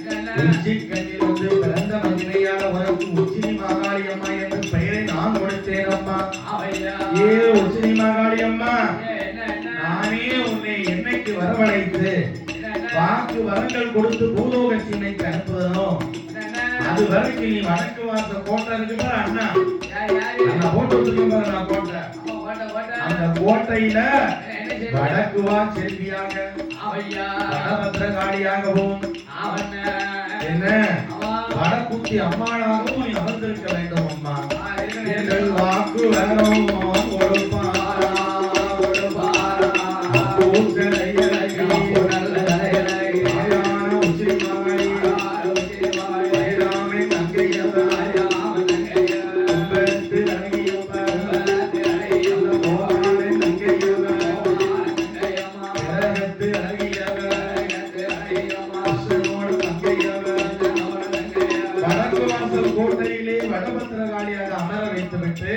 உச்சி கண்ணில் வந்து பிறந்த மகிமையான உனக்கு உச்சினி மாகாளி அம்மா என்று பெயரை நான் கொடுத்தேன் அம்மா. ஏ உச்சினி மாகாளி அம்மா, நானே உன்னை என்னைக்கு வரவழைத்து வாக்கு வரங்கள் கொடுத்து பூலோக சீமைக்கு அனுப்புவதனோ அது வரைக்கும் நீ வடக்கு வாச கோட்டை இருக்கு பாரு அண்ணா, அந்த போட்டு வச்சிருக்கேன் பாரு நான் கோட்டை, அந்த கோட்டையில வடக்கு வா செல்வியாக வடபத்திரகாளியாகவும் என்ன வடக்குத்தி அம்மாளாகவும் நீ அமர்ந்திருக்க வேண்டும் அம்மா. எங்கள் வாக்கு வரம் கொடுப்பாரா கோட்டையிலே வடபத்திரகாளியாக அமர வைத்து விட்டு